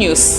News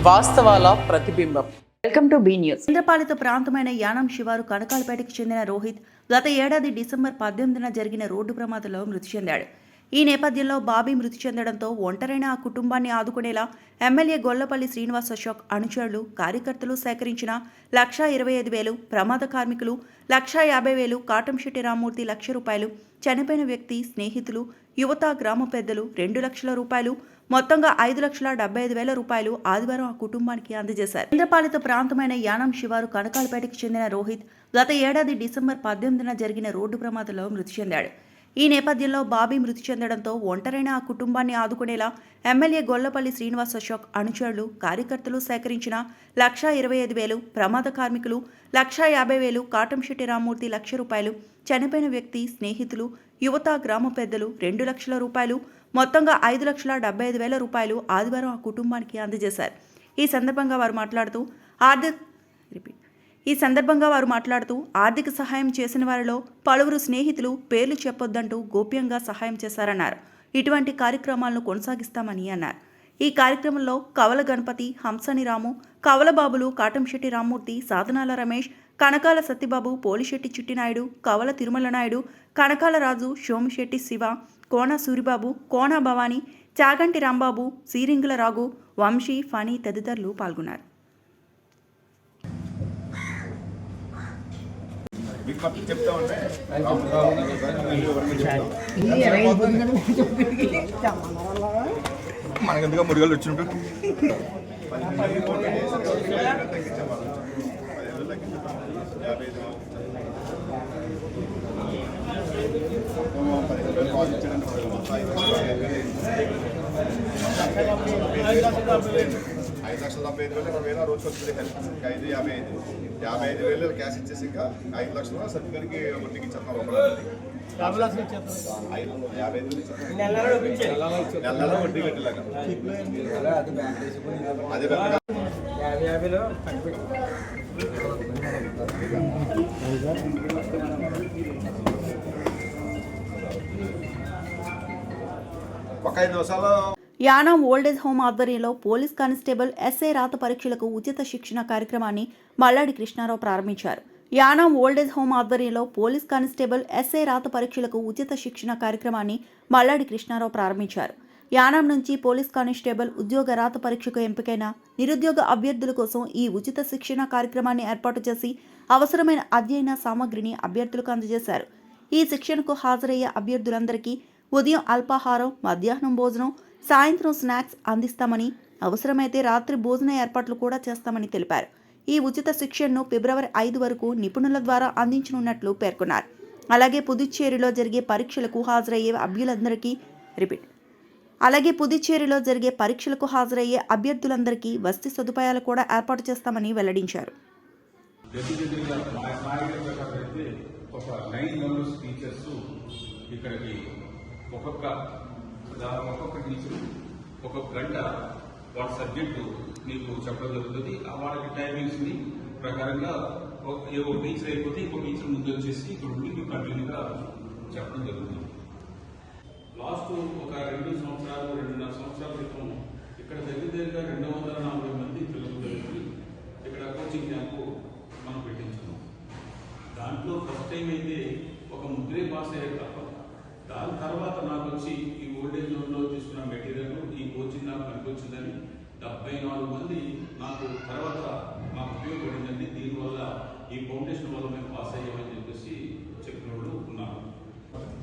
వాస్తవాల ప్రతిబింబం. Welcome to be news. కేంద్రపాలిత ప్రాంతమైన యానాం శివారు కనకాలపేటకు చెందిన రోహిత్ గత ఏడాది డిసెంబర్ 18న జరిగిన రోడ్డు ప్రమాదంలో మృతి చెందాడు. ఈ నేపథ్యంలో బాబీ మృతి చెందడంతో ఒంటరైన ఆ కుటుంబాన్ని ఆదుకునేలా ఎమ్మెల్యే గొల్లపల్లి శ్రీనివాస్ అశోక్ అనుచరులు కార్యకర్తలు సేకరించిన 1,25,000, ప్రమాద కార్మికులు 1,50,000, కాటంశెట్టి రామ్మూర్తి ₹1,00,000, చనిపోయిన వ్యక్తి స్నేహితులు, యువత, గ్రామ పెద్దలు 2,00,000 రూపాయలు, మొత్తంగా ₹5,75,000 ఆదివారం ఆ కుటుంబానికి అందజేశారు. కేంద్రపాలిత ప్రాంతమైన యానాం శివారు కనకాలపేటకు చెందిన రోహిత్ గత ఏడాది డిసెంబర్ 18న జరిగిన రోడ్డు ప్రమాదంలో మృతి చెందాడు. ఈ నేపథ్యంలో బాబీ మృతి చెందడంతో ఒంటరైన ఆ కుటుంబాన్ని ఆదుకునేలా ఎమ్మెల్యే గొల్లపల్లి శ్రీనివాస్ అశోక్ అనుచరులు కార్యకర్తలు సేకరించిన 1,25,000, ప్రమాద కార్మికులు 1,50,000, కాటంశెట్టి రామ్మూర్తి ₹1,00,000, చనిపోయిన వ్యక్తి స్నేహితులు, యువత, గ్రామ పెద్దలు 2,00,000 రూపాయలు, మొత్తంగా ₹5,75,000 ఆదివారం ఆ కుటుంబానికి అందజేశారు. ఈ సందర్భంగా వారు మాట్లాడుతూ ఆర్థిక సహాయం చేసిన వారిలో పలువురు స్నేహితులు పేర్లు చెప్పొద్దంటూ గోప్యంగా సహాయం చేశారన్నారు. ఇటువంటి కార్యక్రమాలను కొనసాగిస్తామని అన్నారు. ఈ కార్యక్రమంలో కవల గణపతి, హంసని రాము, కవల బాబులు, కాటంశెట్టి రామ్మూర్తి, సాధనాల రమేష్, కనకాల సత్యబాబు, పోలిశెట్టి చిట్టినాయుడు, కవల తిరుమల నాయుడు, కనకాల రాజు, సోమిశెట్టి శివ, కోన సూరిబాబు, కోన భవానీ, చాగంటి రాంబాబు, సీరింగుల రాఘు, వంశీ, ఫణి తదితరులు పాల్గొన్నారు. మనకెందుగా మురుగలు వచ్చినట్టు ₹5,75,000 రోజు వస్తుంది. 55,000 క్యాష్ ఇచ్చేసి ఇంకా 5,00,000 సర్టిఫికెట్కి వడ్డీకి ఇచ్చేస్తాం. నెల వడ్డీ కట్టేలాగా అదే ఒక 5 నిమిషాలు. యానాం ఓల్డేజ్ హోమ్ ఆధ్వర్యంలో పోలీస్ కానిస్టేబుల్ ఎస్ఐ రాత పరీక్షలకు ఉచిత శిక్షణ కార్యక్రమాన్ని మల్లాడి కృష్ణారావు ప్రారంభించారు. యానాం ఓల్డేజ్ హోమ్ ఆధ్వర్యంలో పోలీస్ కానిస్టేబుల్ ఎస్ఐ రాత పరీక్షలకు ఉచిత శిక్షణ కార్యక్రమాన్ని మల్లాడి కృష్ణారావు ప్రారంభించారు. యానాం నుంచి పోలీస్ కానిస్టేబుల్ ఉద్యోగ రాత పరీక్షకు ఎంపికైన నిరుద్యోగ అభ్యర్థుల కోసం ఈ ఉచిత శిక్షణ కార్యక్రమాన్ని ఏర్పాటు చేసి అవసరమైన అధ్యయన సామగ్రిని అభ్యర్థులకు అందజేశారు. ఈ శిక్షణకు హాజరయ్యే అభ్యర్థులందరికీ ఉదయం అల్పాహారం, మధ్యాహ్నం భోజనం, సాయంత్రం స్నాక్స్ అందిస్తామని, అవసరమైతే రాత్రి భోజన ఏర్పాట్లు కూడా చేస్తామని తెలిపారు. ఈ ఉచిత శిక్షణను ఫిబ్రవరి 5 వరకు నిపుణుల ద్వారా అందించనున్నట్లు పేర్కొన్నారు. అలాగే పుదుచ్చేరిలో జరిగే పరీక్షలకు హాజరయ్యే అభ్యర్థులందరికీ వసతి సదుపాయాలు కూడా ఏర్పాటు చేస్తామని వెల్లడించారు. ఒక్కొక్క టీచరు ఒక్కొక్క గంట వాళ్ళ సబ్జెక్టు మీకు చెప్పడం జరుగుతుంది. వాళ్ళకి టైమింగ్స్ని ప్రకారంగా ఒక టీచర్ అయిపోతే ఇంకో టీచర్ ముందు వచ్చేసి ఇప్పుడు మీకు కంటిన్యూగా చెప్పడం జరుగుతుంది. లాస్ట్ ఒక 2 సంవత్సరాలు 2.5 సంవత్సరాల క్రితం ఇక్కడ దగ్గరగా 240 మంది పిల్లలు కలిపి ఇక్కడ కోచింగ్ క్యాంపు మనం పెట్టించుకున్నాం. దాంట్లో ఫస్ట్ టైం అయితే ఒక 3 పాస్ అయ్యారు తప్ప. దాని తర్వాత నాకు వచ్చి ఈ ఓల్డేజ్ హోమ్లో తీసుకున్న మెటీరియల్, ఈ కోచింగ్ నాకు పనికొచ్చిందని 74 మంది నాకు తర్వాత నాకు ఉపయోగపడిందండి. దీనివల్ల ఈ ఫౌండేషన్ వల్ల మేము పాస్ అయ్యామని చెప్పేసి చెప్పిన వాళ్ళు ఉన్నారు.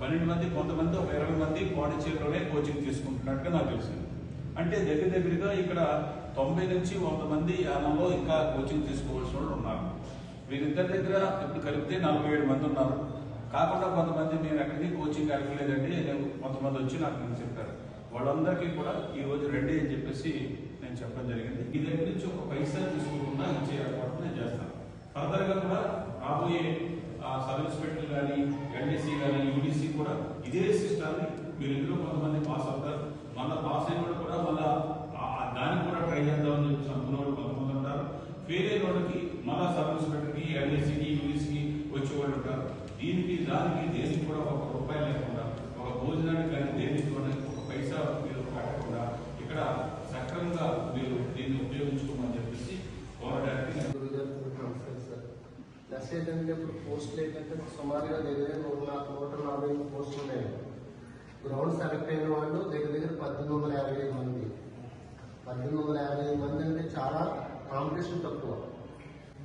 12 మంది, కొంతమంది ఒక 20 మంది పాండిచేరిలోనే కోచింగ్ తీసుకుంటున్నట్టుగా నాకు తెలిసింది. అంటే దగ్గరగా ఇక్కడ 90 నుంచి 100 మంది యానంలో ఇంకా కోచింగ్ తీసుకోవాల్సిన వాళ్ళు ఉన్నారు. వీరిద్దరి దగ్గర ఇప్పుడు కలిపితే 47 మంది ఉన్నారు. కాకుండా కొంతమంది మేము ఎక్కడికి కోచింగ్ అడగలేదండి, కొంతమంది వచ్చి నాకు చెప్పారు. వాళ్ళందరికీ కూడా ఈ రోజు రెడీ అని చెప్పేసి నేను చెప్పడం జరిగింది. ఈ దగ్గర నుంచి ఒక పైసా తీసుకోకుండా ఇచ్చే ఏర్పాటు నేను చేస్తాను. ఫర్దర్గా కూడా రాబోయే సబ్ ఇన్స్పెక్టర్ కానీ, ఎల్డీసీ కానీ, యూడీసీ కూడా ఇదే సిస్టాన్ని మీరు ఇందులో కొంతమంది పాస్ అవుతారు. మళ్ళీ పాస్ అయిన వాళ్ళు కూడా మళ్ళీ దానికి కూడా ట్రై చేద్దామని చెప్పి అనుకున్న వాళ్ళు కొంతమంది ఉంటారు. ఫెయిల్ అయిన వాళ్ళకి మళ్ళీ సబ్ ఇన్స్పెక్టర్కి, ఎల్డీసీకి, యూడీసీకి వచ్చేవాళ్ళు ఉంటారు. దీనికి దానికి దేనికి కూడా ₹1 లేకుండా, ఒక భోజనానికి కానీ దేనికి కూడా ఒక పైసా మీరు కట్టకుండా ఇక్కడ సక్రమంగా మీరు నెక్స్ట్ ఏంటంటే ఇప్పుడు పోస్టులు ఏంటంటే సుమారుగా దగ్గర 140 పోస్టులు ఉన్నాయి. గ్రౌండ్ సెలెక్ట్ అయిన వాళ్ళు దగ్గర 1855 మంది. 1855 మంది అంటే చాలా కాంపిటీషన్ తక్కువ.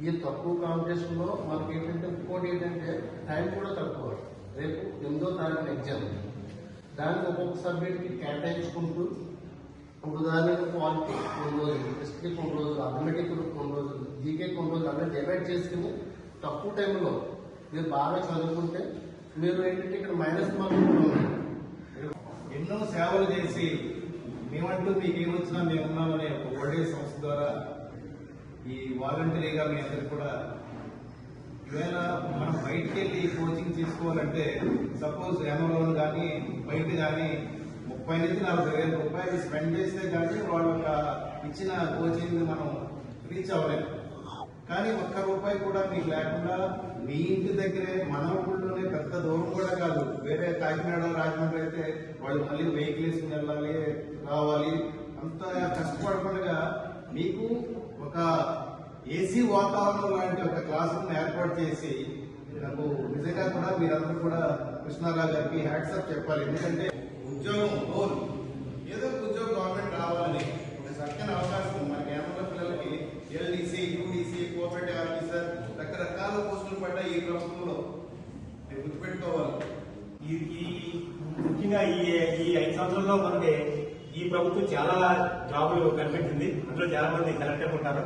ఈ తక్కువ కాంపిటీషన్లో మనకి ఏంటంటే ఇంకోటి ఏంటంటే టైం కూడా తక్కువ. రేపు 8వ తారీఖున ఎగ్జామ్, దాన్ని ఒక్కొక్క సబ్జెక్ట్కి కేటాయించుకుంటూ ఇప్పుడు దాని క్వాలిటీ కొన్ని రోజులు, హిస్టరీ కొన్ని రోజులు, అథమెటిక్ కొన్ని రోజులు, జీకే కొన్ని రోజులు అన్నీ డివైడ్ చేసుకుని తక్కువ టైంలో మీరు బాగా చదువుకుంటే మీరు ఏంటంటే ఇక్కడ మైనస్ మార్కులు కూడా ఉన్నాయి. ఎన్నో సేవలు చేసి మేమంటూ మీకు ఏమొచ్చినా మేమున్నామనే ఒక ఓల్డేజ్ సంస్థ ద్వారా ఈ వాలంటరీగా మీ అందరికి కూడా ఈవేళ మనం బయటికి వెళ్ళి కోచింగ్ తీసుకోవాలంటే సపోజ్ ఎమలోన్ కానీ బయట కానీ 30 నుంచి 40,000 రూపాయలు స్పెండ్ చేస్తే కానీ వాళ్ళ ఇచ్చిన కోచింగ్ మనం రీచ్ అవ్వలేము. కానీ ₹1 కూడా మీకు లేకుండా మీ ఇంటి దగ్గరే మన ఊళ్ళోనే పెద్ద దూరం కూడా కాదు, వేరే కాకినాడ రాజమండ్రి అయితే వాళ్ళు మళ్ళీ వెహికల్ వేసుకుని వెళ్ళాలి రావాలి, అంత కష్టపడకుండా మీకు ఒక ఏసీ వాతావరణం లాంటి ఒక క్లాస్ రూమ్ ఏర్పాటు చేసి నాకు నిజంగా కూడా మీరందరూ కూడా కృష్ణారావు గారికి హ్యాట్సప్ చెప్పాలి. ఎందుకంటే ఉద్యోగం గోల్, ఏదో ఒక ఉద్యోగం గవర్నమెంట్ రావాలని ఒక చక్కని అవకాశం మనకి ఏమన్నా పిల్లలకి ఎల్డీసీ, యూడీసీ, కోఆపరేటివ్ ఆఫీసర్ రకరకాల పోస్టులు పడ్డాయి ఈ ప్రభుత్వంలో. మీరు గుర్తుపెట్టుకోవాలి. ముఖ్యంగా ఈ 5 సంవత్సరాల్లో మనకి ఈ ప్రభుత్వం చాలా జాబులు కనిపెట్టింది. అందులో చాలా మంది సెలెక్ట్ అయిపోతారు.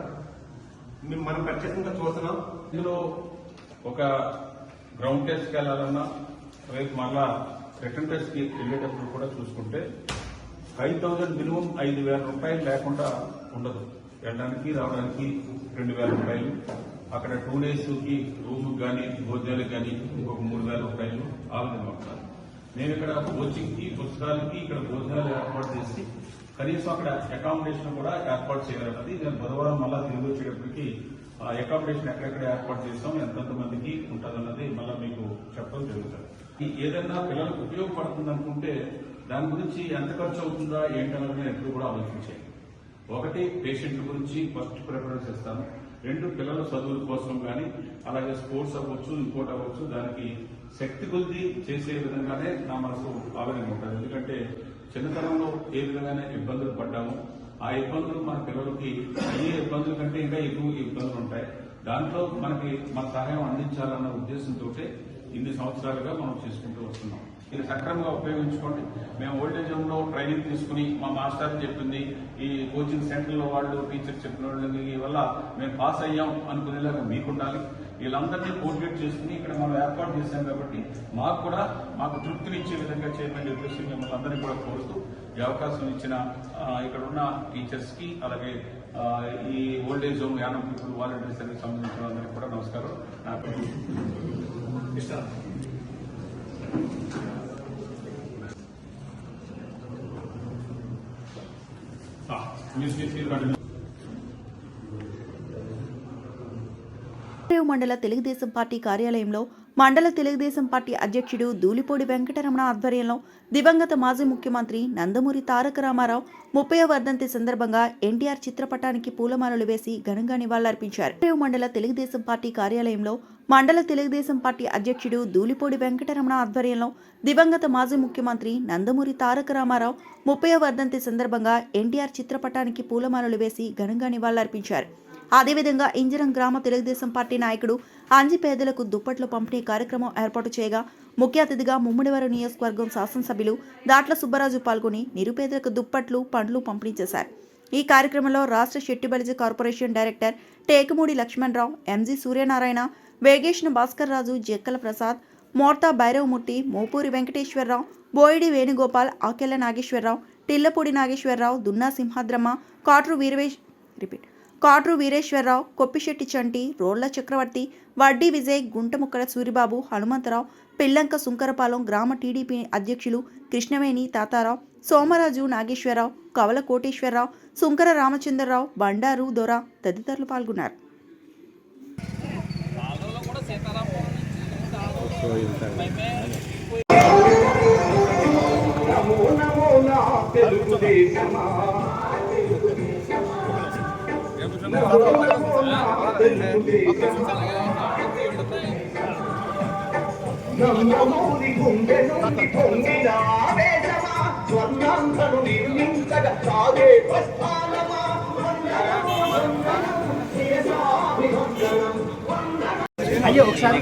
మనం ప్రత్యేకంగా చూస్తున్నాం. ఇందులో ఒక గ్రౌండ్ టెస్ట్కి వెళ్ళాలన్నా రేపు మళ్ళా రిటర్న్ టెస్ట్కి వెళ్ళేటప్పుడు కూడా చూసుకుంటే 5,000 మినిమం 5,000 రూపాయలు లేకుండా ఉండదు. వెళ్ళడానికి రావడానికి 2,000 రూపాయలు, అక్కడ 2 డేస్కి రూమ్కి కానీ భోజనాలకు కానీ ఇంకొక 3,000 రూపాయలు ఆ విధంగా ఉంటారు. నేను ఇక్కడ కోచింగ్కి పుస్తకాలకి ఇక్కడ భోజనాలు ఏర్పాటు చేసి కనీసం అక్కడ అకామిడేషన్ కూడా ఏర్పాటు చేయాలన్నది నేను బుధవారం మళ్ళా తిరిగి వచ్చేటప్పటికి అకామిడేషన్ ఎక్కడెక్కడ ఏర్పాటు చేస్తాం, ఎంతెంత మందికి ఉంటుందన్నది మళ్ళీ మీకు చెప్పడం జరుగుతుంది. ఏదైనా పిల్లలకు ఉపయోగపడుతుంది అనుకుంటే దాని గురించి ఎంత ఖర్చు అవుతుందా ఏంటన్నది నేను ఎప్పుడు కూడా ఆలోచించాను. ఒకటి పేషెంట్ గురించి ఫస్ట్ ప్రిఫరెన్స్ ఇస్తాను. 2 పిల్లల చదువుల కోసం కానీ అలాగే స్పోర్ట్స్ అవ్వచ్చు, ఇంకోటి అవ్వచ్చు, దానికి శక్తి కొద్ది చేసే విధంగానే నా మనసు ఆవేదన ఉంటుంది. ఎందుకంటే చిన్నతనంలో ఏ విధంగానే ఇబ్బందులు పడ్డాము, ఆ ఇబ్బందులు మన పిల్లలకి అయ్యే ఇబ్బందుల కంటే ఇంకా ఎక్కువ ఇబ్బందులు ఉంటాయి. దాంట్లో మనకి మన సహాయం అందించాలన్న ఉద్దేశంతో ఇన్ని సంవత్సరాలుగా మనం చేసుకుంటూ వస్తున్నాం. ఇది సక్రమంగా ఉపయోగించుకోండి. మేము ఓల్డేజ్ హోమ్ లో ట్రైనింగ్ తీసుకుని మా మాస్టర్ చెప్పింది, ఈ కోచింగ్ సెంటర్లో వాళ్ళు టీచర్ చెప్పిన వాళ్ళకి వల్ల మేము పాస్ అయ్యాం అనుకునేలాగా మీకుండాలి. వీళ్ళందరినీ కోఆర్డినేట్ చేసుకుని ఇక్కడ మనం ఏర్పాటు చేశాం కాబట్టి మాకు తృప్తినిచ్చే విధంగా చేయమని చెప్పేసి మిమ్మల్ని అందరినీ కూడా కోరుతూ ఈ అవకాశం ఇచ్చిన ఇక్కడ ఉన్న టీచర్స్ కి అలాగే ఈ ఓల్డేజ్ హోమ్ యానం పీపుల్ వాలంటీర్ సర్వీస్ సంబంధించిన అందరికీ కూడా నమస్కారం. మండల తెలుగుదేశం పార్టీ కార్యాలయంలో మండల తెలుగుదేశం పార్టీ అధ్యక్షుడు దూలిపూడి వెంకటరమణ ఆధ్వర్యంలో దివంగత మాజీ ముఖ్యమంత్రి నందమూరి తారక రామారావు 30వ వర్ధంతి సందర్భంగా ఎన్టీఆర్ చిత్రపటానికి పూలమాలలు వేసి ఘనంగా నివాళులర్పించారు. మండల తెలుగుదేశం పార్టీ కార్యాలయంలో మండల తెలుగుదేశం పార్టీ అధ్యక్షుడు దూలిపూడి వెంకటరమణ ఆధ్వర్యంలో దివంగత మాజీ ముఖ్యమంత్రి నందమూరి తారక రామారావు 30వ వర్ధంతి సందర్భంగా ఎన్టీఆర్ చిత్రపటానికి పూలమాలలు వేసి ఘనంగా నివాళులర్పించారు. అదేవిధంగా ఇంజరం గ్రామ తెలుగుదేశం పార్టీ నాయకుడు అంజి పేదలకు దుప్పట్లు పంపిణీ కార్యక్రమం ఏర్పాటు చేయగా ముఖ్య అతిథిగా ముమ్మడివరం నియోజకవర్గం శాసనసభ్యులు దాట్ల సుబ్బరాజు పాల్గొని నిరుపేదలకు దుప్పట్లు, పండ్లు పంపిణీ చేశారు. ఈ కార్యక్రమంలో రాష్ట్ర Shettibalija corporation director Tekamudi Lakshmanarao, MG Suryanarayana, Vegeshna Bhaskar Raju, Jakkala Prasad, Morta Bhairavamurthy, Mopuri Venkateswararao, Boyidi Venugopal, Akella Nageswararao, Tillapudi Nageswararao, Dunna Simhadramma, Katru Veereswararao, Koppisetti Chanti, Rolla Chakravarthy, Vaddi Vijay, Guntamukkala Suribabu, Hanumantharao, పిల్లంక Sunkarapalem గ్రామ టీడీపీ అధ్యక్షులు కృష్ణవేణి తాతారావు, సోమరాజు నాగేశ్వరరావు, కవల కోటేశ్వరరావు, సుంకర రామచంద్రరావు, బండారు దొర తదితరులు పాల్గొన్నారు. నమ్మమూరి గుండె నుండి పొంగిన ఆవేశమా స్వర్ణాంతను నిర్మించగా సాగే ప్రస్థానమా అయ్యో ఒకసారి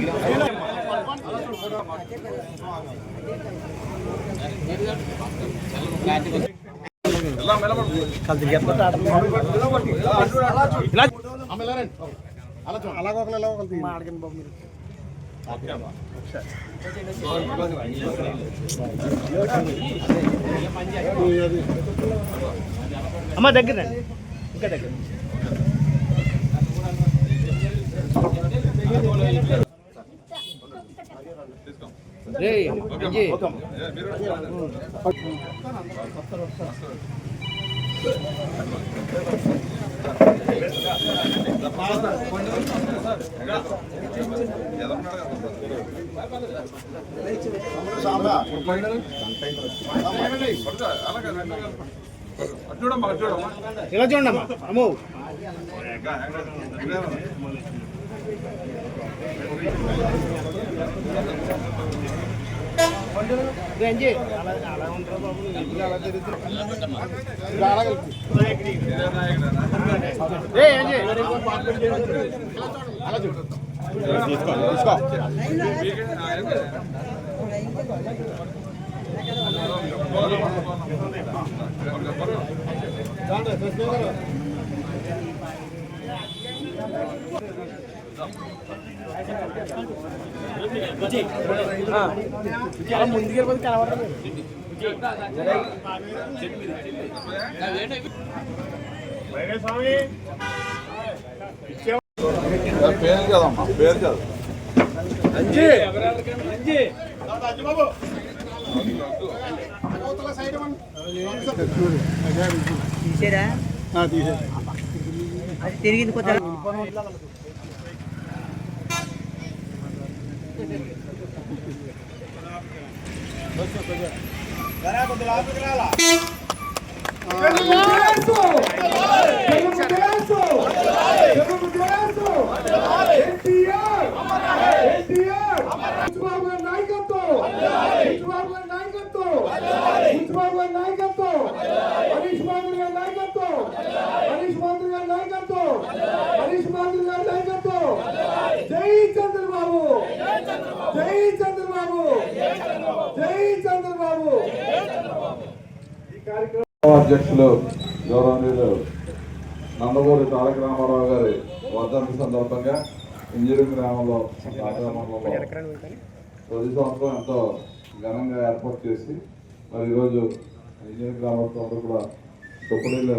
అమ్మ దగ్గర ఇంకా దగ్గర ఇలా చూడమ్మా అమ్మో అలా ఉంటారు బాబు అలా ముందుకెళ్ళిపోతే కనబడదు పేరు కదమ్మా పేరు కదా తీసేరా అది తిరిగింది కొద్దిగా జై చంద్రబాబు జై చంద్రబాబు జై చంద్రబాబు. అధ్యక్షులు గౌరవనీయులు నందమూరి తారక రామారావు గారి వర్ధంతి సందర్భంగా ఇంజనీరింగ్ గ్రామంలో ఆగ్రామంలో ప్రతి సంవత్సరం ఎంతో ఘనంగా ఏర్పాటు చేసి మరి ఈరోజు ఇంజనీరింగ్ గ్రామంతో కూడా దుప్పట్ల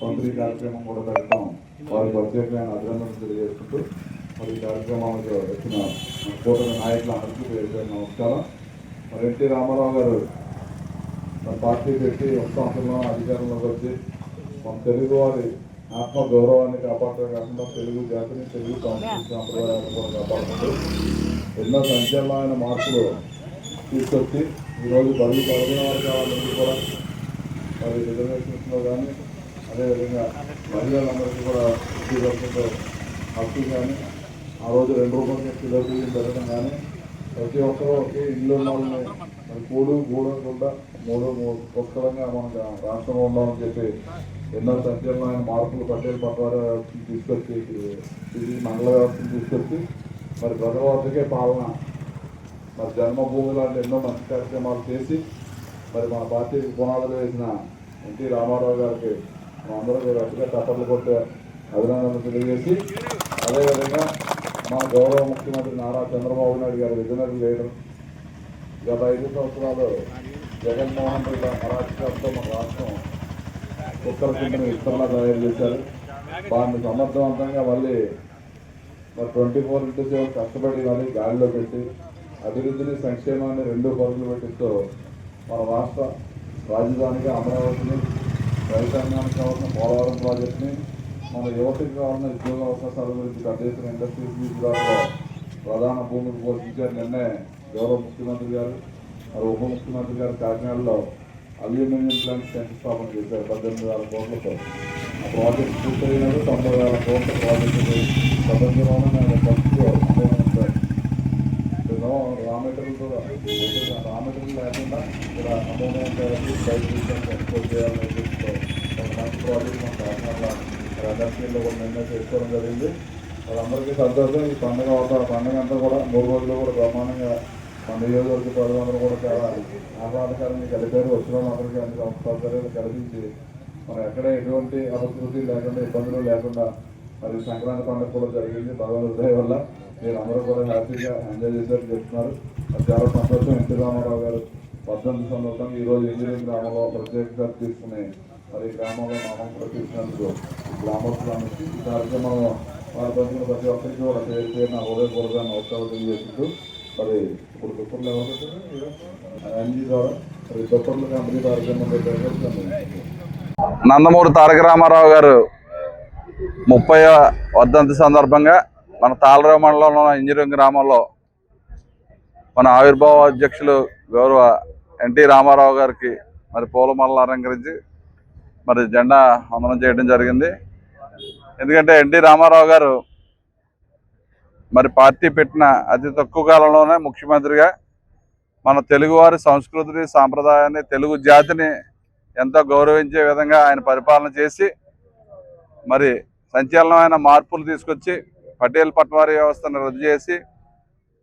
పంపిణీ కార్యక్రమం కూడా పెట్టడం వారి ప్రత్యేకమైన అభినందనలు తెలియజేసుకుంటూ మరి ఈ కార్యక్రమానికి వచ్చిన కూటమి నాయకులందరికీ పేరు నమస్కారం. మరి ఎన్టీ రామారావు గారు మన పార్టీ పెట్టి ఒక సంవత్సరంలో అధికారంలోకి వచ్చి మన తెలుగు వారి ఆత్మ గౌరవాన్ని కాపాడటం కాకుండా తెలుగు జాతిని తెలుగు సంస్కృతి సాంప్రదాయాలను కూడా కాపాడుకుంటూ ఎన్నో సంచలనమైన మార్పులు తీసుకొచ్చి ఈరోజు బడుగు బలమైన వర్గాలందరికీ కూడా మరి రిజర్వేషన్స్లో కానీ అదేవిధంగా మహిళలందరికీ కూడా ఉద్యోగంతో హక్కు కానీ ఆ రోజు 2 రూపాయలకి కిలోమీటర్లు పెరగడం కానీ ప్రతి ఒక్కరూ ఒకే ఇల్లు ఉన్న వాళ్ళని మరి కూడకుండా మూడు పుస్తకంగా మనకు రాష్ట్రంలో ఉండాలని చెప్పి ఎన్నో సంచలనమైన మార్పులు పట్టేలు పట్వారి వ్యవస్థను తీసుకొచ్చి ఇది మండల వ్యవస్థను తీసుకొచ్చి మరి ప్రజలకే పాలన మరి జన్మభూమి లాంటి ఎన్నో మంచి కార్యక్రమాలు చేసి మరి మన పార్టీకి పునాదులు వేసిన ఎన్టీ రామారావు గారికి మనందరూ గట్టిగా తప్పట్లు కొట్టే అభినందనలు తెలియజేసి అదేవిధంగా మన గౌరవ ముఖ్యమంత్రి నారా చంద్రబాబు నాయుడు గారు విజనరీ లీడర్ గత 5 సంవత్సరాలు జగన్మోహన్ రెడ్డి అరాచకాలతో మన రాష్ట్రం కుక్కల కింద విస్తరణ తయారు చేశారు. వారిని సమర్థవంతంగా మళ్ళీ మరి 24/7 కష్టపడి మళ్ళీ గాలిలో పెట్టి అభివృద్ధిని సంక్షేమాన్ని 2 పరుగులు పెట్టిస్తూ మన రాష్ట్ర రాజధానిగా అమరావతిని, రైతాంగానికి కావాల్సిన పోలవరం ప్రాజెక్టుని, మన యువతకి కావాల్సిన ఉద్యోగ అవకాశాల గురించి కట్టేసిన ఇండస్ట్రీస్ విధానంలో ప్రధాన భూమికి పోషించారు. నిన్నే గౌరవ ముఖ్యమంత్రి గారు మరి ఉప ముఖ్యమంత్రి గారు కాకినాడలో అల్యూమినియం ప్లాంట్ శంకుస్థాపన చేశారు 18,000 కోట్లతో. ప్రాజెక్ట్ పూర్తయినది 90,000 కోట్ల ప్రాజెక్టు ప్రపంచంలోనే నేను ఫస్ట్ రా మెటీరియల్ కూడా రా మెటీరియల్ లేకుండా ఇక్కడ అమోనియా తయారీ బయట ఎక్స్పోర్ట్ చేయాలని ఉద్దేశంతో ఒక మంచి ప్రాజెక్ట్ మన కాకినాడలో ఇండస్ట్రీలో కూడా నిర్ణయం చేసుకోవడం జరిగింది. వాళ్ళందరికీ సంతోషం. ఈ పండుగ పండుగ అంతా కూడా 3 రోజులు కూడా బ్రహ్మాండంగా మన నియోజకవర్గ ప్రజలందరూ కూడా చాలా ఆహ్లాదకరంగా కలిపారు. వచ్చిన వాళ్ళందరికీ అన్ని సౌకర్యాలు కల్పించి మనం ఎక్కడ ఎటువంటి అపశృతి లేకుండా ఇబ్బందులు లేకుండా మరి సంక్రాంతి పండుగ కూడా జరిగింది. భగవంతుడి దయ వల్ల మీరు అందరూ కూడా హ్యాపీగా ఎంజాయ్ చేశారని చెప్తున్నారు. అది చాలా సంతోషం. ఎన్టీ రామారావు గారు 18 సందర్భంగా ఈరోజు ఇంజనీరింగ్ గ్రామంలో ప్రత్యేకంగా తీసుకుని మరి గ్రామంలో నామం కూడా తీసుకున్నందుకు గ్రామస్తులందరికీ ఈ కార్యక్రమం వారి పంచిన ప్రతి ఒక్కరికి కూడా పేరు పేరు నా హృదయపూర్వక నమస్కారాలు తెలియజేస్తూ మరి ఇప్పుడు దుప్పట్లు ఎవరు ఎన్జీ ద్వారా మరి దుప్పట్ల కంపెనీ కార్యక్రమం పెట్టారు. నందమూరి తారక రామారావు గారు 30వ వర్ధంతి సందర్భంగా మన తాళరావు మండలంలో ఇంజనీరింగ్ గ్రామంలో మన ఆవిర్భావ అధ్యక్షులు గౌరవ ఎన్టీ రామారావు గారికి మరి పూలమాలలు అలంకరించి మరి జెండా వందనం చేయడం జరిగింది. ఎందుకంటే ఎన్టీ రామారావు గారు మరి పార్టీ పెట్టిన అతి తక్కువ కాలంలోనే ముఖ్యమంత్రిగా మన తెలుగువారి సంస్కృతిని సాంప్రదాయాన్ని తెలుగు జాతిని ఎంతో గౌరవించే విధంగా ఆయన పరిపాలన చేసి మరి సంచలనమైన మార్పులు తీసుకొచ్చి పటేల్ పట్వారీ వ్యవస్థను రద్దు చేసి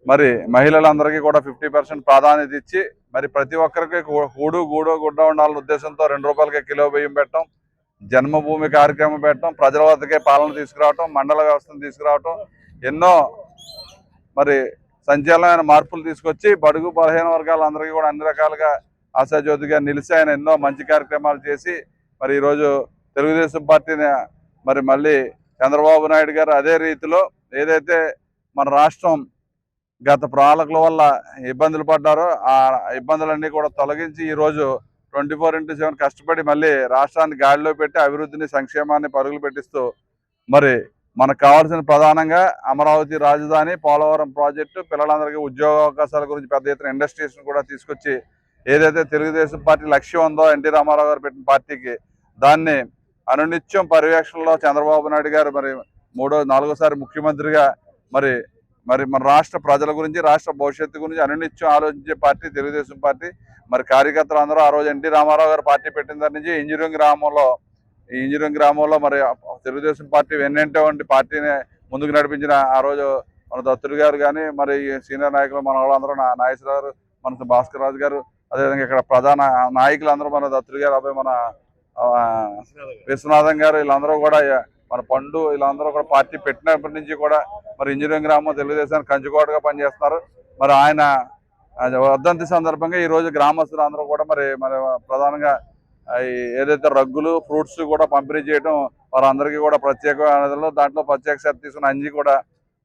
మరి మహిళలందరికీ కూడా 50% ప్రాధాన్యత ఇచ్చి మరి ప్రతి ఒక్కరికి కూడు గూడు గుడ్డ ఉండాలనే ఉద్దేశంతో 2 రూపాయలకే కిలో బియ్యం పెట్టడం, జన్మభూమి కార్యక్రమం పెట్టడం, ప్రజల వద్దకే పాలన తీసుకురావటం, మండల వ్యవస్థను తీసుకురావటం, ఎన్నో మరి సంచలనమైన మార్పులు తీసుకొచ్చి బడుగు బలహీన వర్గాలందరికీ కూడా అన్ని రకాలుగా ఆశాజ్యోతిగా నిలిచి ఆయన ఎన్నో మంచి కార్యక్రమాలు చేసి మరి ఈరోజు తెలుగుదేశం పార్టీని మరి మళ్ళీ చంద్రబాబు నాయుడు గారు అదే రీతిలో ఏదైతే మన రాష్ట్రం గత పాలకుల వల్ల ఇబ్బందులు పడ్డారో ఆ ఇబ్బందులన్నీ కూడా తొలగించి ఈరోజు 24/7 కష్టపడి మళ్ళీ రాష్ట్రాన్ని గాడిలో పెట్టి అభివృద్ధిని సంక్షేమాన్ని పరుగులు పెట్టిస్తూ మరి మనకు కావాల్సిన ప్రధానంగా అమరావతి రాజధాని, పోలవరం ప్రాజెక్టు, పిల్లలందరికీ ఉద్యోగ అవకాశాల గురించి పెద్ద ఎత్తున ఇండస్ట్రీస్ని కూడా తీసుకొచ్చి ఏదైతే తెలుగుదేశం పార్టీ లక్ష్యం ఉందో ఎన్టీ రామారావు గారు పెట్టిన పార్టీకి దాన్ని అనునిత్యం పర్యవేక్షణలో చంద్రబాబు నాయుడు గారు మరి 4వ ముఖ్యమంత్రిగా మరి మన రాష్ట్ర ప్రజల గురించి రాష్ట్ర భవిష్యత్తు గురించి అనునిత్యం ఆలోచించే పార్టీ తెలుగుదేశం పార్టీ. మరి కార్యకర్తలు అందరూ ఆ రోజు ఎన్టీ రామారావు గారు పార్టీ పెట్టిన దాని నుంచి ఇంజనీరింగ్ గ్రామంలో మరి తెలుగుదేశం పార్టీ వెన్నంటే పార్టీని ముందుకు నడిపించిన ఆ రోజు మన దత్తుడు గారు కానీ మరి సీనియర్ నాయకులు మన వాళ్ళందరూ నాగేశ్వరరావు గారు, మన భాస్కర్ రాజు గారు, అదేవిధంగా ఇక్కడ ప్రధాన నాయకులందరూ మన దత్తుడు గారు, అబ్బాయి మన విశ్వనాథం గారు, వీళ్ళందరూ కూడా మన పండు వీళ్ళందరూ కూడా పార్టీ పెట్టినప్పటి నుంచి కూడా మరి ఇంజనీరింగ్ గ్రామం తెలుగుదేశానికి కంచుకోటగా పనిచేస్తున్నారు. మరి ఆయన వర్ధంతి సందర్భంగా ఈరోజు గ్రామస్తులు అందరూ కూడా మరి ప్రధానంగా ఏదైతే రగ్గులు ఫ్రూట్స్ కూడా పంపిణీ చేయడం వారందరికీ కూడా ప్రత్యేకమైన దాంట్లో ప్రత్యేక శ్రద్ధ తీసుకున్న అంజీ కూడా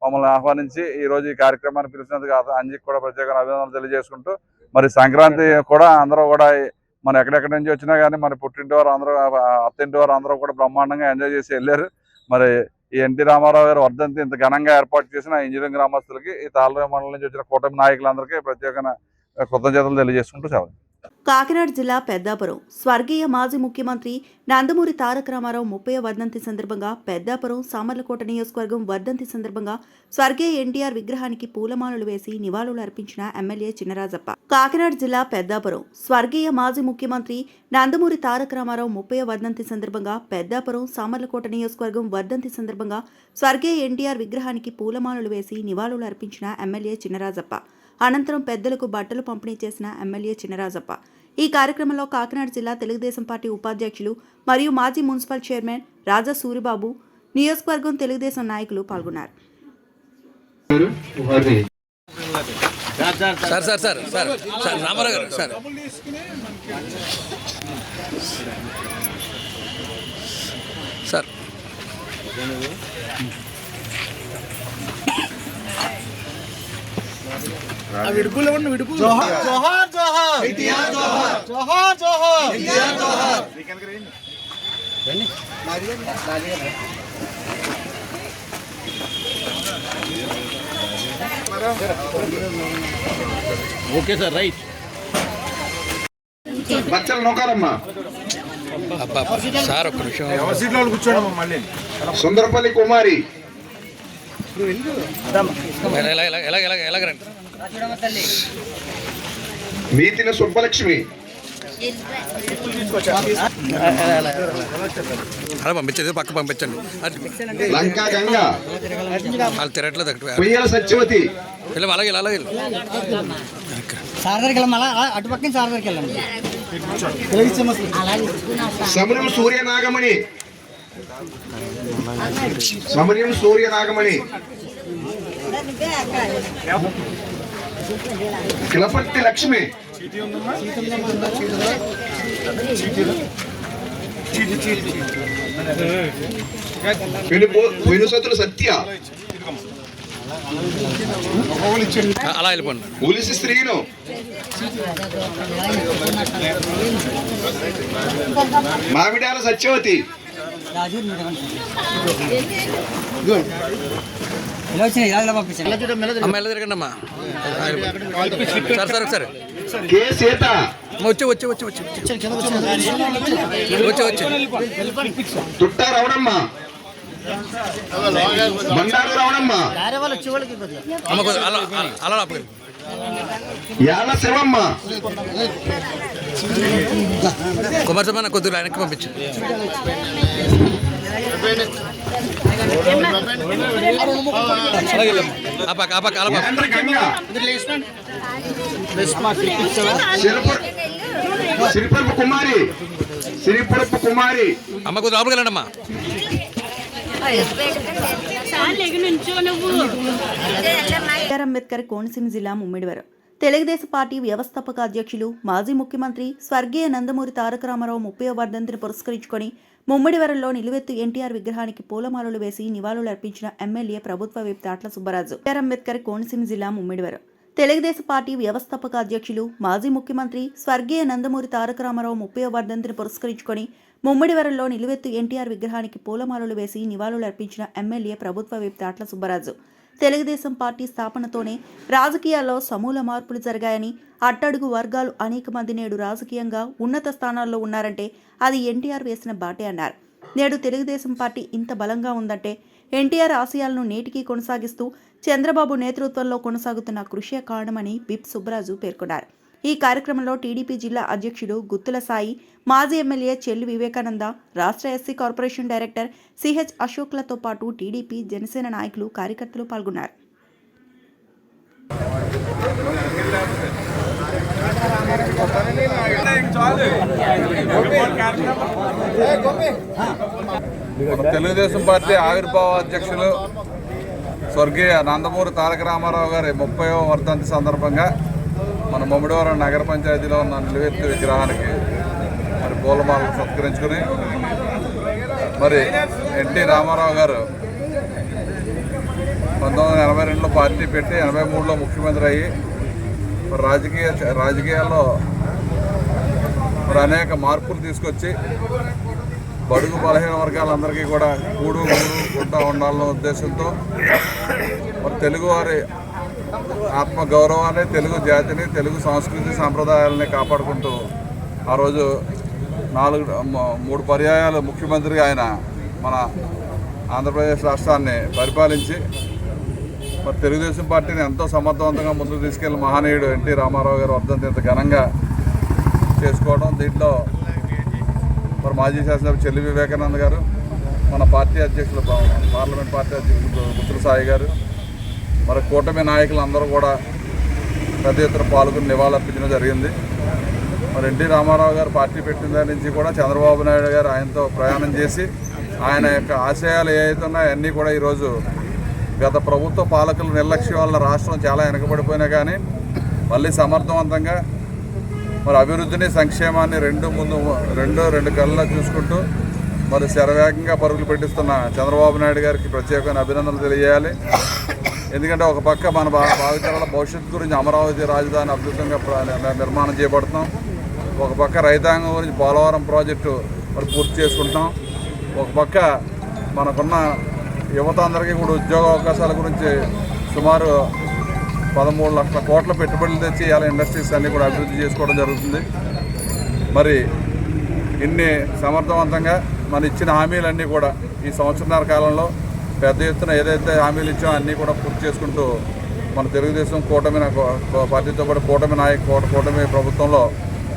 మమ్మల్ని ఆహ్వానించి ఈరోజు ఈ కార్యక్రమాన్ని పిలిచినందుకు అంజీకి కూడా ప్రత్యేక అభినందనలు తెలియజేసుకుంటూ మరి సంక్రాంతి కూడా అందరూ కూడా మన ఎక్కడెక్కడి నుంచి వచ్చినా కానీ మన పుట్టింటి వారు అందరూ అత్తింటి వారు అందరూ కూడా బ్రహ్మాండంగా ఎంజాయ్ చేసి వెళ్ళారు. మరి ఈ ఎన్టీ రామారావు గారు వర్ధంతి ఇంత ఘనంగా ఏర్పాటు చేసిన ఇంజనీరింగ్ గ్రామస్తులకి ఈ తాళరేవు మండలం నుంచి వచ్చిన కూటమి నాయకులందరికీ ప్రత్యేకమైన కృతజ్ఞతలు తెలియజేసుకుంటూ సెలవు. కాకినాడ జిల్లా పెద్దాపురం స్వర్గీయ మాజీ ముఖ్యమంత్రి నందమూరి తారక రామారావు 30వ వర్ధంతి సందర్భంగా పెద్దాపురం సామర్లకోట నియోజకవర్గం వర్ధంతి సందర్భంగా స్వర్గీయ ఎన్టీఆర్ విగ్రహానికి పూలమాలలు వేసి నివాళులు అర్పించిన ఎమ్మెల్యే చినరాజప్ప. కాకినాడ జిల్లా పెద్దాపురం స్వర్గీయ మాజీ ముఖ్యమంత్రి నందమూరి తారక రామారావు 30వ వర్ధంతి సందర్భంగా పెద్దాపురం సామర్లకోట నియోజకవర్గం వర్ధంతి సందర్భంగా స్వర్గీయ ఎన్టీఆర్ విగ్రహానికి పూలమాలలు వేసి నివాళులు అర్పించిన ఎమ్మెల్యే చినరాజప్ప. అనంతరం పెద్దలకు బట్టలు పంపిణీ చేసిన ఎమ్మెల్యే చినరాజప్ప. ఈ కార్యక్రమంలో కాకినాడ జిల్లా తెలుగుదేశం పార్టీ ఉపాధ్యక్షులు మరియు మాజీ మున్సిపల్ చైర్మన్ రాజా సూరిబాబు, నియోజకవర్గం తెలుగుదేశం నాయకులు పాల్గొన్నారు. జోహార్ జోహార్ జోహార్ ఎన్టీఆర్ జోహార్ జోహార్ జోహార్ ఎన్టీఆర్ జోహార్. Okay sir, right. బచ్చలు నొక్కాలమ్మా. సుందరపల్లి కుమారి, మీతిన సుబ్బలక్ష్మి, అలా పంపించండి, పక్క పంపించండి. లంకా గంగ, వాళ్ళు తిరగట్లేదు అక్కడ. పొయ్యల సత్యవతి, అలాగే అలాగే సమరం సూర్యనాగమణి, సమరం సూర్యనాగమణి, కిలపర్తి లక్ష్మి, వెనుసతుల సత్య, అలా వెళ్ళిపోండి. ఉలిసి శ్రీను, మామిడాల సత్యవతి, అమ్మ ఎలా తిరగండి అమ్మా. సరే సరే సరే కే సీత, వచ్చి వచ్చి వచ్చి వచ్చి వచ్చి వచ్చి తుట్ట రవణమ్మ, బండారు రవణమ్మ, అమ్మ అలా అలా ఆపగలి. యాల శివమ్మ, కుమారస్వామి కొద్దిగా వెనక్కి పంపించు. సిరిపురపు కుమారి, సిరిపురపు కుమారి, అమ్మ కొద్దిగా లోపలికి అమ్మా. అంబేద్కర్ కోనసీమ జిల్లా ముమ్మిడివరం తెలుగుదేశం పార్టీ వ్యవస్థాపక అధ్యక్షులు మాజీ ముఖ్యమంత్రి స్వర్గీయ నందమూరి తారక రామారావు 30వ వర్ధంతిని పురస్కరించుకొని ముమ్మిడివరంలో నిలువెత్తు ఎన్టీఆర్ విగ్రహానికి పూలమాలలు వేసి నివాళులర్పించిన ఎమ్మెల్యే ప్రభుత్వ విప్ దాట్ల సుబ్బరాజు. అంబేద్కర్ కోనసీమ జిల్లా ముమ్మిడివరం తెలుగుదేశం పార్టీ వ్యవస్థాపక అధ్యక్షులు మాజీ ముఖ్యమంత్రి స్వర్గీయ నందమూరి తారక రామారావు 30వ వర్ధంతిని పురస్కరించుకొని ముమ్మిడివరంలో నిలువెత్తు ఎన్టీఆర్ విగ్రహానికి పూలమాలలు వేసి నివాళులర్పించిన ఎమ్మెల్యే ప్రభుత్వ విప్ దాట్ల సుబ్బరాజు. తెలుగుదేశం పార్టీ స్థాపనతోనే రాజకీయాల్లో సమూల మార్పులు జరిగాయని, అట్టడుగు వర్గాలు అనేక మంది నేడు రాజకీయంగా ఉన్నత స్థానాల్లో ఉన్నారంటే అది ఎన్టీఆర్ వేసిన బాటే అన్నారు. నేడు తెలుగుదేశం పార్టీ ఇంత బలంగా ఉందంటే ఎన్టీఆర్ ఆశయాలను నేటికీ కొనసాగిస్తూ చంద్రబాబు నేతృత్వంలో కొనసాగుతున్న కృషి కారణమని విప్ సుబ్బరాజు పేర్కొన్నారు. ఈ కార్యక్రమంలో టీడీపీ జిల్లా అధ్యక్షుడు గుత్తుల సాయి, మాజీ ఎమ్మెల్యే చెల్లి వివేకానంద, రాష్ట్ర ఎస్సీ కార్పొరేషన్ డైరెక్టర్ సిహెచ్ అశోక్లతో పాటు టీడీపీ, జనసేన నాయకులు, కార్యకర్తలు పాల్గొన్నారు. తెలుగుదేశం పార్టీ ఆవిర్భావ అధ్యక్షులు స్వర్గీయ నందమూరి తారక రామారావు గారి 30వ వర్ధంతి సందర్భంగా మన ముమ్మిడివరం నగర పంచాయతీలో ఉన్న నిలువెత్తు విగ్రహానికి మరి పూలమాలను సత్కరించుకుని, మరి ఎన్టీ రామారావు గారు 1982లో పార్టీ పెట్టి 83లో ముఖ్యమంత్రి అయ్యి మరి రాజకీయాల్లో మరి అనేక మార్పులు తీసుకొచ్చి బడుగు బలహీన వర్గాలందరికీ కూడా కూడు గుడ్డ ఉండాలన్న ఉద్దేశంతో మరి తెలుగువారి ఆత్మగౌరవాన్ని, తెలుగు జాతిని, తెలుగు సంస్కృతి సాంప్రదాయాలని కాపాడుకుంటూ ఆ రోజు 3 పర్యాయాలు ముఖ్యమంత్రిగా ఆయన మన ఆంధ్రప్రదేశ్ రాష్ట్రాన్ని పరిపాలించి మరి తెలుగుదేశం పార్టీని ఎంతో సమర్థవంతంగా ముందుకు తీసుకెళ్లిన మహనీయుడు ఎన్టీ రామారావు గారు వర్ధంతి ఇంత ఘనంగా చేసుకోవడం, దీంట్లో మరి మాజీ శాసనసభ్యులు చెల్లి వివేకానంద గారు, మన పార్టీ అధ్యక్షులు పార్లమెంట్ పార్టీ అధ్యక్షులు గుత్తుల సాయి గారు, మరి కూటమి నాయకులు అందరూ కూడా పెద్ద ఎత్తున పాల్గొని నివాళులర్పించడం జరిగింది. మరి ఎన్టీ రామారావు గారు పార్టీ పెట్టిన దాని నుంచి కూడా చంద్రబాబు నాయుడు గారు ఆయనతో ప్రయాణం చేసి ఆయన యొక్క ఆశయాలు ఏవైతే ఉన్నాయో అన్నీ కూడా ఈరోజు గత ప్రభుత్వ పాలకుల నిర్లక్ష్యం వల్ల రాష్ట్రం చాలా వెనకబడిపోయినా కానీ మళ్ళీ సమర్థవంతంగా మరి అభివృద్ధిని, సంక్షేమాన్ని రెండు కళ్ళలో చూసుకుంటూ మరి శరవేగంగా పరుగులు పెట్టిస్తున్న చంద్రబాబు నాయుడు గారికి ప్రత్యేకమైన అభినందనలు తెలియజేయాలి. ఎందుకంటే ఒక పక్క మన భావితరాల భవిష్యత్తు గురించి అమరావతి రాజధాని అద్భుతంగా నిర్మాణం చేపడుతున్నాం, ఒక పక్క రైతాంగం గురించి పోలవరం ప్రాజెక్టు మరి పూర్తి చేసుకుంటాం, ఒక పక్క మనకున్న యువత అందరికీ కూడా ఉద్యోగ అవకాశాల గురించి సుమారు 13 లక్షల కోట్ల పెట్టుబడులు తెచ్చి ఇలా ఇండస్ట్రీస్ అన్నీ కూడా అభివృద్ధి చేసుకోవడం జరుగుతుంది. మరి ఇన్ని సమర్థవంతంగా మన ఇచ్చిన హామీలన్నీ కూడా ఈ సంవత్సరాల కాలంలో పెద్ద ఎత్తున ఏదైతే హామీలు ఇచ్చామో అన్నీ కూడా పూర్తి చేసుకుంటూ మన తెలుగుదేశం కూటమి పార్టీతో పాటు కూటమి ప్రభుత్వంలో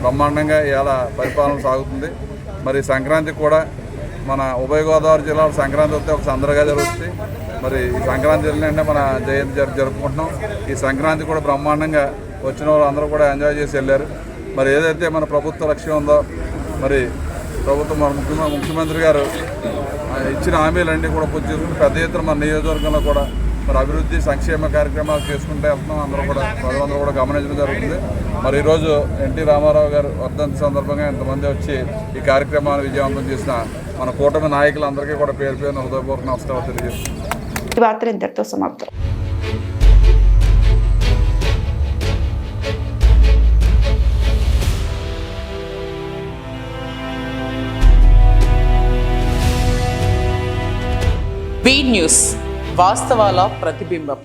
బ్రహ్మాండంగా ఇలా పరిపాలన సాగుతుంది. మరి సంక్రాంతి కూడా మన ఉభయ గోదావరి జిల్లాలో సంక్రాంతి వస్తే ఒక సందడిగా జరుగుతుంది. మరి ఈ సంక్రాంతి వెళ్ళినంటే మన జయంతి జరుపుకుంటున్నాం. ఈ సంక్రాంతి కూడా బ్రహ్మాండంగా వచ్చిన వాళ్ళు అందరూ కూడా ఎంజాయ్ చేసి వెళ్ళారు. మరి ఏదైతే మన ప్రభుత్వ లక్ష్యం ఉందో మరి ప్రభుత్వం మన ముఖ్యమంత్రి గారు ఇచ్చిన హామీలన్నీ కూడా పూర్తి చేసుకుంటూ పెద్ద ఎత్తున మన నియోజకవర్గంలో కూడా మరి అభివృద్ధి సంక్షేమ కార్యక్రమాలు చేసుకుంటే వెళ్తున్నాం. అందరూ కూడా ప్రజలందరూ కూడా గమనించడం జరుగుతుంది. మరి ఈరోజు ఎన్టీ రామారావు గారు వర్ధంతి సందర్భంగా ఎంతమంది వచ్చి ఈ కార్యక్రమాన్ని విజయవంతం చేసిన మన కూటమి నాయకులందరికీ కూడా పేరు పేరున హృదయపూర్వక నమస్కారాలు తెలియజేస్తున్నాం. ఈ వార్తలు ఇంతటితో సమాప్తం. బీ న్యూస్ వాస్తవాల ప్రతిబింబం.